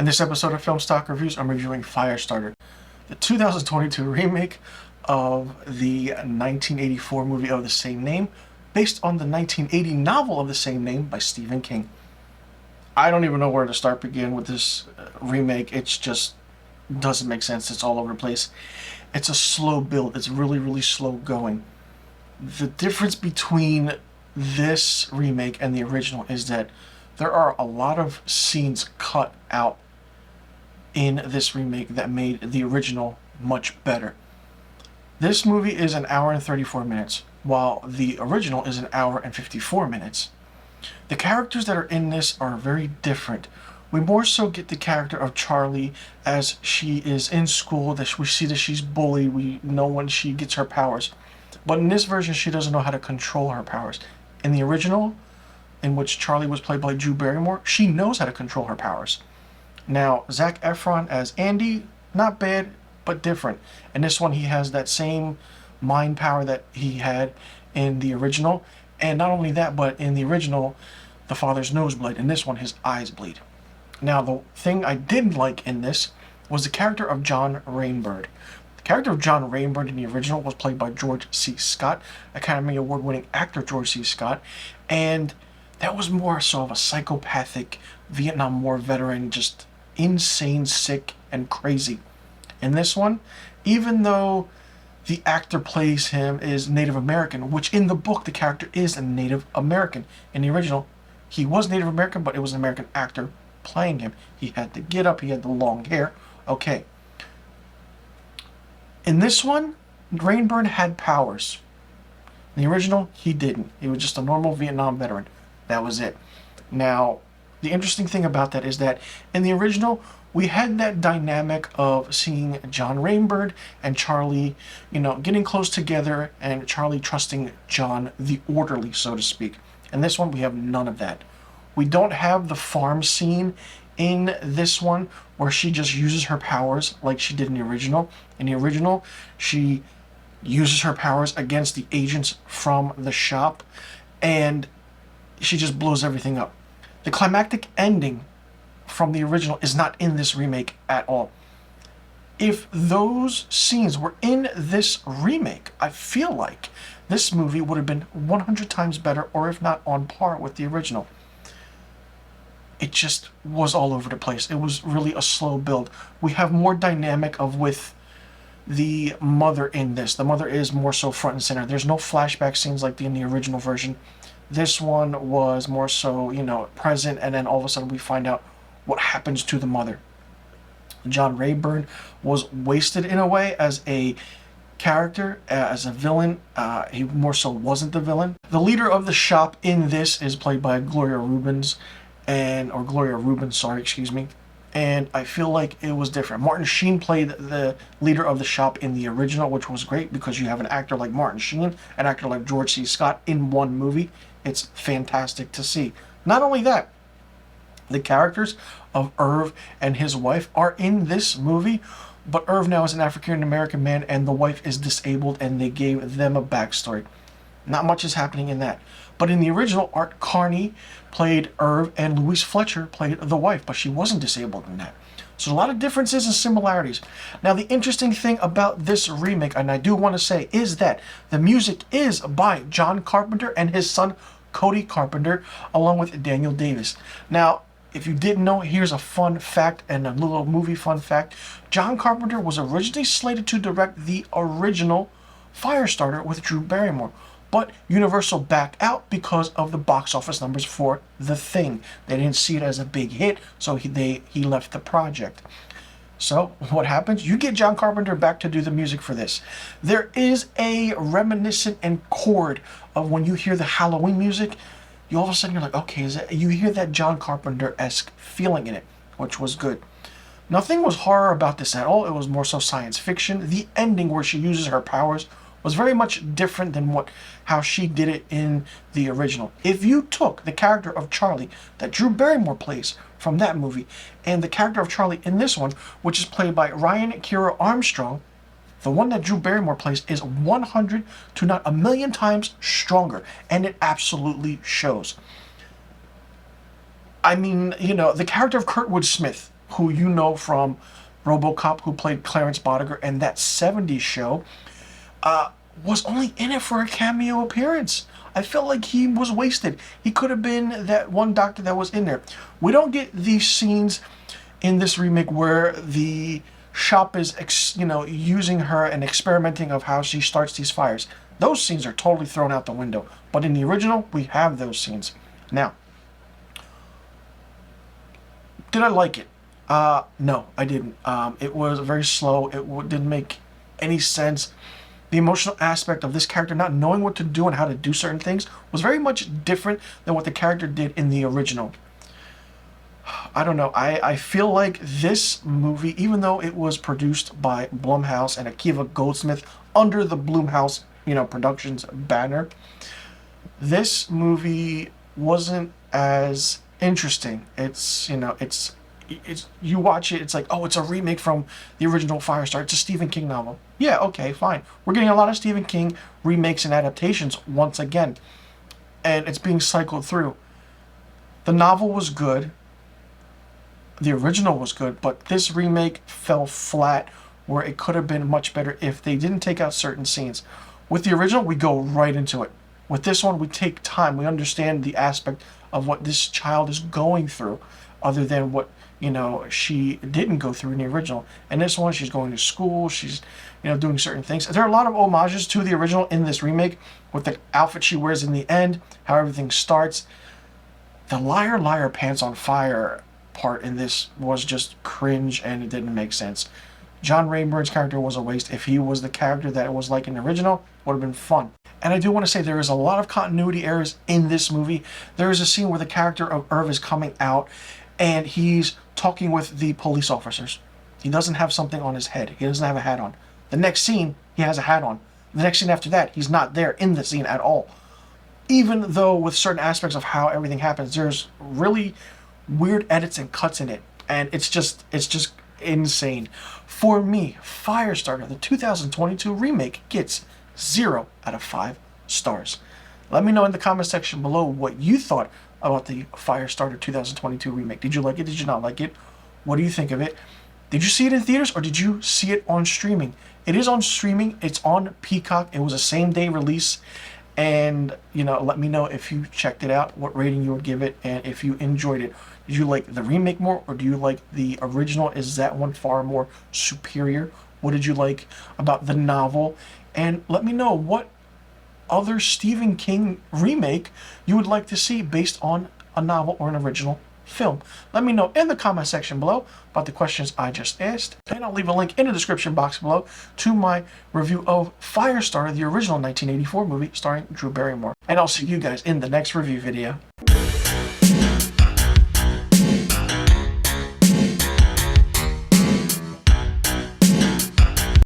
In this episode of Film Stock Reviews, I'm reviewing Firestarter, the 2022 remake of the 1984 movie of the same name, based on the 1980 novel of the same name by Stephen King. I don't even know where to begin with this remake. It just doesn't make sense. It's all over the place. It's a slow build. It's really slow going. The difference between this remake and the original is that there are a lot of scenes cut out in this remake that made the original much better. This movie is an hour and 34 minutes, while the original is an hour and 54 minutes. The characters that are in this are very different. We more so get the character of Charlie as she is in school, that we see that she's bullied, we know when she gets her powers. But in this version, she doesn't know how to control her powers. In the original, in which Charlie was played by Drew Barrymore, she knows how to control her powers. Now, Zac Efron as Andy, not bad, but different. In this one, he has that same mind power that he had in the original. And not only that, but in the original, the father's nose bled. In this one, his eyes bleed. Now, the thing I didn't like in this was the character of John Rainbird. The character of John Rainbird in the original was played by George C. Scott, Academy Award-winning actor George C. Scott, and that was more so of a psychopathic Vietnam War veteran, just insane, sick, and crazy. In this one, even though the actor plays him is Native American, which in the book the character is a Native American. In the original, he was Native American, but it was an American actor playing him. He had the get up, he had the long hair. Okay. In this one, Rainbird had powers. In the original, he didn't. He was just a normal Vietnam veteran. That was it. Now, the interesting thing about that is that in the original, we had that dynamic of seeing John Rainbird and Charlie, getting close together, and Charlie trusting John, the orderly, so to speak. In this one, we have none of that. We don't have the farm scene in this one where she just uses her powers like she did in the original. In the original, she uses her powers against the agents from the shop, and she just blows everything up. The climactic ending from the original is not in this remake at all. If those scenes were in this remake, I feel like this movie would have been 100 times better, or if not on par with the original. It just was all over the place. It was really a slow build. We have more dynamic with the mother in this. The mother is more so front and center. There's no flashback scenes like in the original version. This one was more so, present, and then all of a sudden we find out what happens to the mother. John Rainbird was wasted in a way as a character, as a villain. He more so wasn't the villain. The leader of the shop in this is played by Gloria Rubin, and I feel like it was different. Martin Sheen played the leader of the shop in the original, which was great because you have an actor like Martin Sheen, an actor like George C. Scott in one movie. It's fantastic to see. Not only that, the characters of Irv and his wife are in this movie, but Irv now is an African-American man and the wife is disabled, and they gave them a backstory. Not much is happening in that. But in the original, Art Carney played Irv and Louise Fletcher played the wife, but she wasn't disabled in that. So a lot of differences and similarities. Now, the interesting thing about this remake, and I do want to say, is that the music is by John Carpenter and his son Cody Carpenter, along with Daniel Davis. Now, if you didn't know, here's a fun fact and a little movie fun fact. John Carpenter was originally slated to direct the original Firestarter with Drew Barrymore, but Universal backed out because of the box office numbers for The Thing. They didn't see it as a big hit, so he left the project. So what happens? You get John Carpenter back to do the music for this. There is a reminiscent and chord of when you hear the Halloween music. You all of a sudden you're like, okay, you hear that John Carpenter-esque feeling in it, which was good. Nothing was horror about this at all. It was more so science fiction. The ending where she uses her powers was very much different than how she did it in the original. If you took the character of Charlie that Drew Barrymore plays from that movie and the character of Charlie in this one, which is played by Ryan Kiera Armstrong, the one that Drew Barrymore plays is 100 to not a million times stronger, and it absolutely shows. I mean, the character of Kurtwood Smith who you know from RoboCop, who played Clarence Bodiger and that 70s show, was only in it for a cameo appearance. I felt like he was wasted. He could have been that one doctor that was in there. We don't get these scenes in this remake where the shop is, using her and experimenting of how she starts these fires. Those scenes are totally thrown out the window. But in the original, we have those scenes. Now, did I like it? No, I didn't. It was very slow. It didn't make any sense. The emotional aspect of this character not knowing what to do and how to do certain things was very much different than what the character did in the original. I don't know. I feel like this movie, even though it was produced by Blumhouse and Akiva Goldsmith under the Blumhouse, Productions banner, this movie wasn't as interesting. It's you watch it, it's like, oh, it's a remake from the original Firestarter. It's a Stephen King novel. Yeah, okay, fine. We're getting a lot of Stephen King remakes and adaptations once again, and it's being cycled through. The novel was good. The original was good, but this remake fell flat where it could have been much better if they didn't take out certain scenes. With the original, we go right into it. With this one, we take time. We understand the aspect of what this child is going through, other than what she didn't go through in the original. And this one, she's going to school, she's doing certain things. There are a lot of homages to the original in this remake, with the outfit she wears in the end, how everything starts. The liar liar pants on fire part in this was just cringe, and it didn't make sense. John Rayburn's character was a waste. If he was the character that it was like in the original, it would have been fun. And I do want to say there is a lot of continuity errors in this movie. There is a scene where the character of Irv is coming out and he's talking with the police officers. He doesn't have something on his head. He doesn't have a hat on. The next scene, he has a hat on. The next scene after that, he's not there in the scene at all. Even though with certain aspects of how everything happens, there's really weird edits and cuts in it. And it's just insane. For me, Firestarter, the 2022 remake, gets 0 out of 5 stars. Let me know in the comment section below what you thought about the Firestarter 2022 remake. Did you like it? Did you not like it? What do you think of it? Did you see it in theaters or did you see it on streaming? It is on streaming. It's on Peacock. It was a same-day release. And, let me know if you checked it out, what rating you would give it, and if you enjoyed it. Did you like the remake more, or do you like the original? Is that one far more superior? What did you like about the novel? And let me know what other Stephen King remake you would like to see based on a novel or an original film. Let me know in the comment section below about the questions I just asked, and I'll leave a link in the description box below to my review of Firestarter, the original 1984 movie starring Drew Barrymore. And I'll see you guys in the next review video.